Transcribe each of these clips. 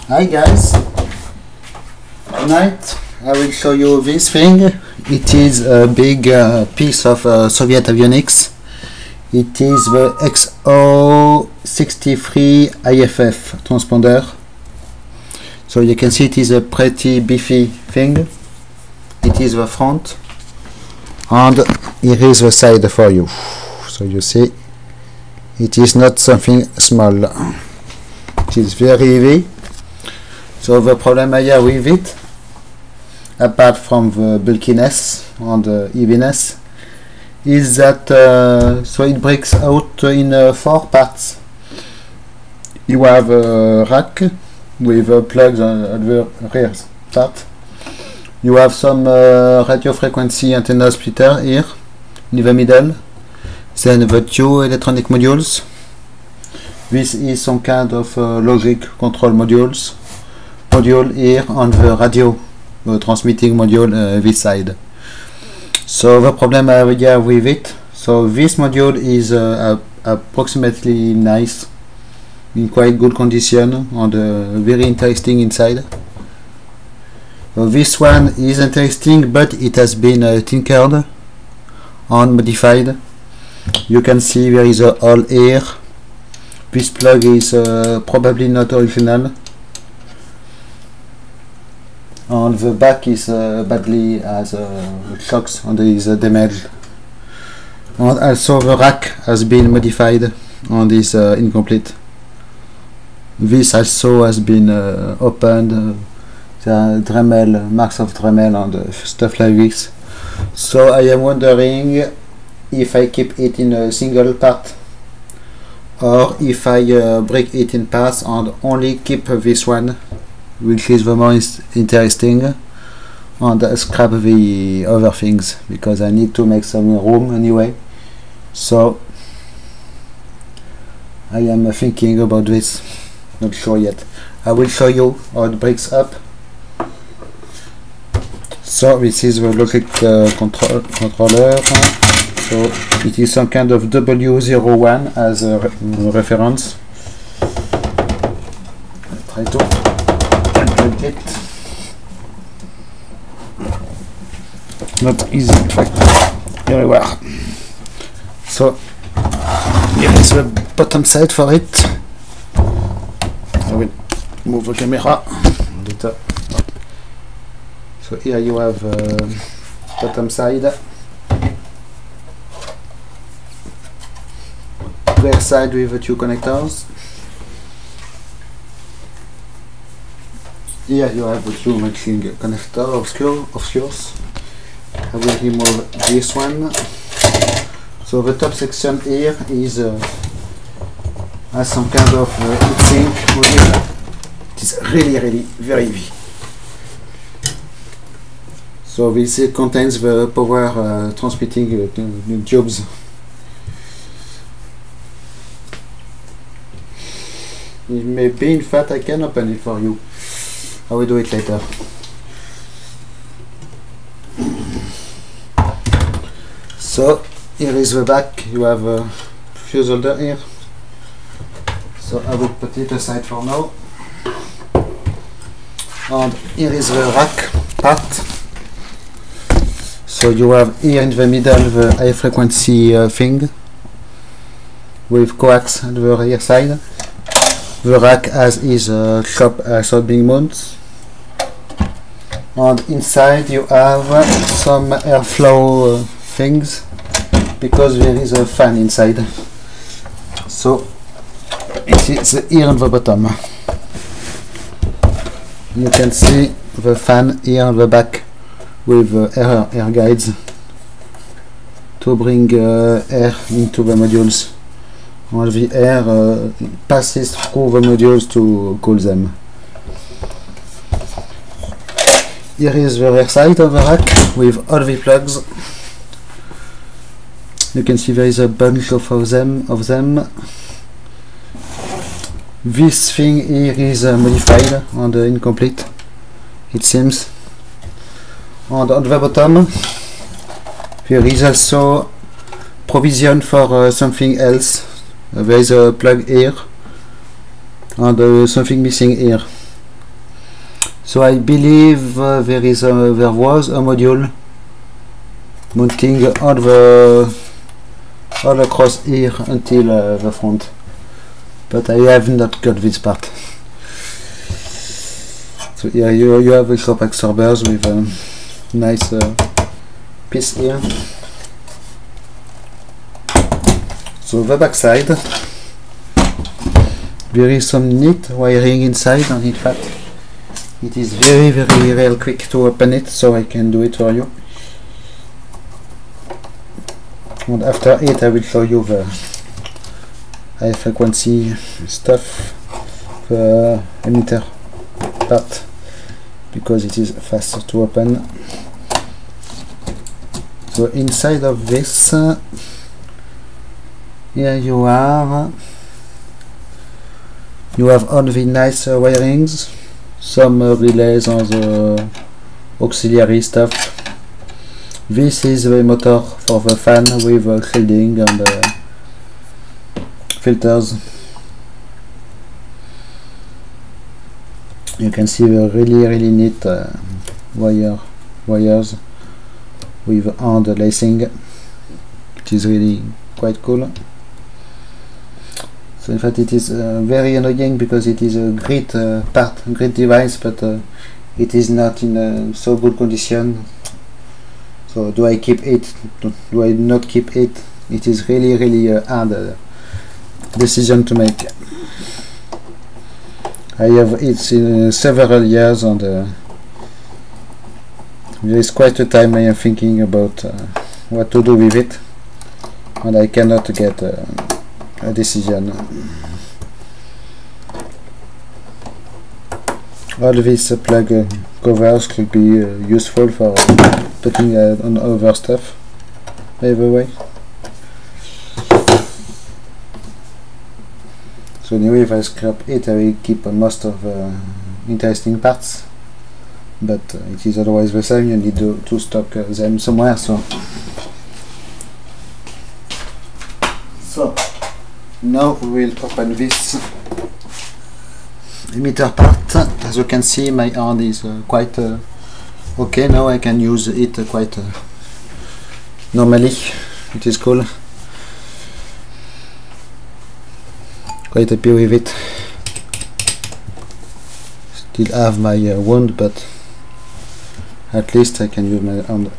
Hi guys, tonight I will show you this thing. It is a big piece of Soviet avionics. It is the XO63 IFF transponder. So you can see it is a pretty beefy thing. It is the front and here is the side for you. So you see it is not something small. It is very heavy. So the problem I have with it, apart from the bulkiness and the heaviness, is that so it breaks out in 4 parts. You have a rack with plugs at the rear part. You have some radio frequency antenna splitter here in the middle. Then the 2 electronic modules. This is some kind of logic control module here on the radio transmitting module this side. So the problem I have with it, so this module is approximately nice, in quite good condition and very interesting inside. So this one is interesting, but it has been tinkered and modified. You can see there is a hole here. This plug is probably not original. And the back is badly as shocks and is damaged. And also the rack has been modified and is incomplete. This also has been opened. There are Dremel, marks of Dremel and stuff like this. So I am wondering if I keep it in a single part or if I break it in parts and only keep this one, which is the most interesting, and scrap the other things because I need to make some room anyway. So I am thinking about this, not sure yet. I will show you how it breaks up. So this is the logic controller. So it is some kind of W01 as a reference. I'll try to it. Not easy, in fact. Here we are. So here is the bottom side for it. I will move the camera later. So here you have bottom side, rear side with the 2 connectors. Here you have the 2 matching connector obscures. I will remove this one. So the top section here is has some kind of heatsink module. It is really very heavy. So this contains the power transmitting tubes. Maybe in fact I can open it for you. I will do it later. So here is the back. You have a fuse holder here. So I will put it aside for now. And here is the rack part. So you have here in the middle the high frequency thing with coax at the rear side. The rack has his shop soldering mounts. And inside you have some airflow things because there is a fan inside. So it is here on the bottom. You can see the fan here on the back with air guides to bring air into the modules. And the air passes through the modules to cool them. Here is the rear side of the rack with all the plugs. You can see there is a bunch of them. This thing here is modified and incomplete, it seems. And on the bottom there is also provision for something else. There is a plug here and something missing here. So I believe there was a module mounting all across here until the front, but I have not got this part. So here you have the shop absorbers with a nice piece here. So the back side, there is some neat wiring inside, and in fact it is very real quick to open it, so I can do it for you. And after it I will show you the high frequency stuff, the emitter part, because it is faster to open. So inside of this, here you have all the nice wirings, some relays on the auxiliary stuff. This is the motor for the fan with shielding and filters. You can see the really neat wires with hand lacing, which is really quite cool. So in fact it is very annoying because it is a great great device, but it is not in so good condition. So do I keep it? Do I not keep it? It is really hard decision to make. I have it in several years, and there is quite a time I am thinking about what to do with it, and I cannot get a decision. All these plug covers could be useful for putting on other stuff, by the way. So anyway, if I scrap it, I will keep most of interesting parts, but it is otherwise the same. You need to stock them somewhere. So now we will open this emitter part. As you can see, my hand is quite okay. Now I can use it quite normally. It is cool. Quite happy with it. Still have my wound, but at least I can use my hand.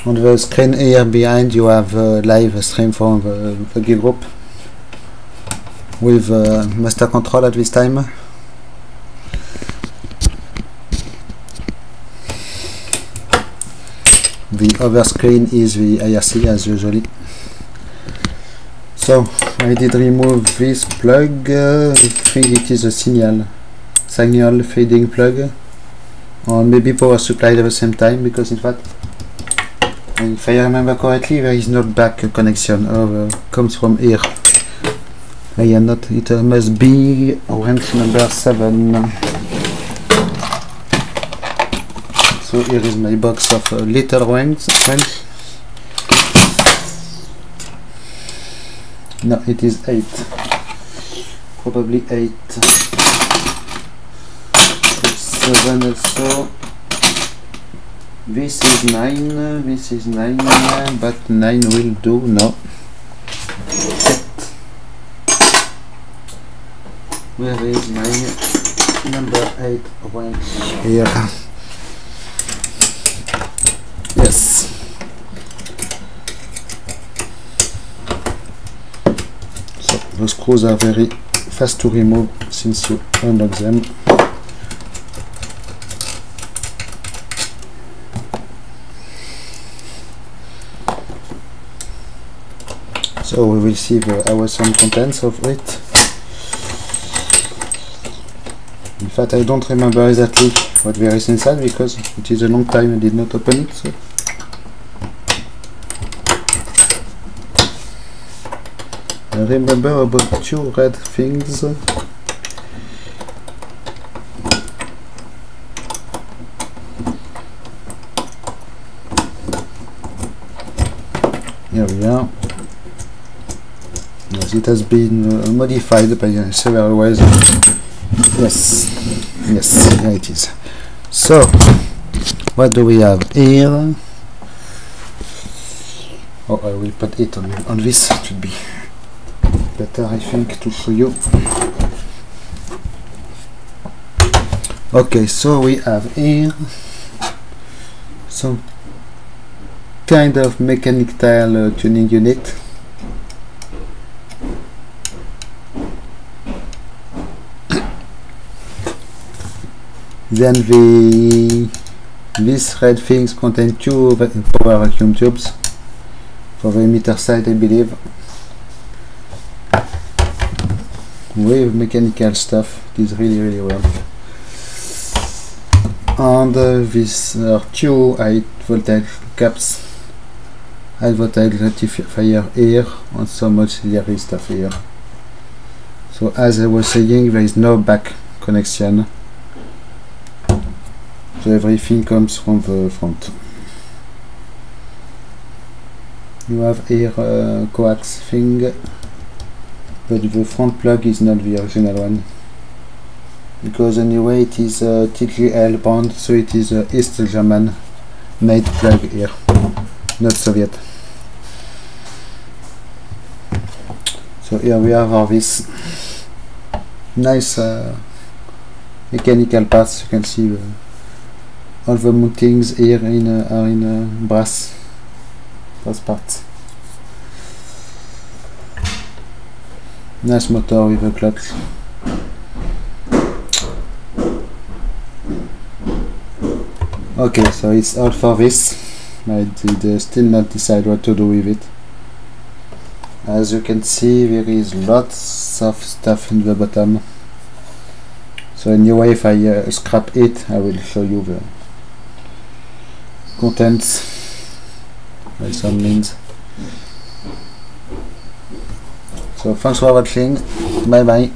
On the screen here behind you have a live stream from the geek group with master control at this time. The other screen is the IRC as usually. So I did remove this plug. I think it is a signal feeding plug, or maybe power supply at the same time, because in fact, if I remember correctly, there is no back connection, or comes from here. I am not. It must be wrench number 7. So here is my box of little wrench. No, it is 8. Probably 8. 7 also. This is 9. This is 9. But 9 will do. No. 8. Where is my number 8 wrench? Here. Yes. So the screws are very fast to remove since you unlock them. So we will see the awesome contents of it. In fact, I don't remember exactly what there is inside because it is a long time I did not open it. So. I remember about 2 red things. Here we are. Yes, it has been modified by several ways. Yes, here it is. So, what do we have here? Oh, I will put it on this. It should be better, I think, to show you. Okay, so we have here some kind of mechanic tile tuning unit. Then these red things contain two power vacuum tubes for the emitter side, I believe, with mechanical stuff. It is really weird. And these are two high voltage caps, high voltage rectifier here, and some auxiliary stuff here. So as I was saying, there is no back connection. So everything comes from the front. You have here a coax thing, but the front plug is not the original one, because anyway it is a TGL bond, so it is a East German made plug here, not Soviet. So here we have all these nice mechanical parts. You can see all the mountings here are in brass parts. Nice motor with a clock. Okay, so it's all for this. I did still not decide what to do with it. As you can see, there is lots of stuff in the bottom. So anyway, if I scrap it, I will show you the contents by some means. So thanks for watching. Bye bye.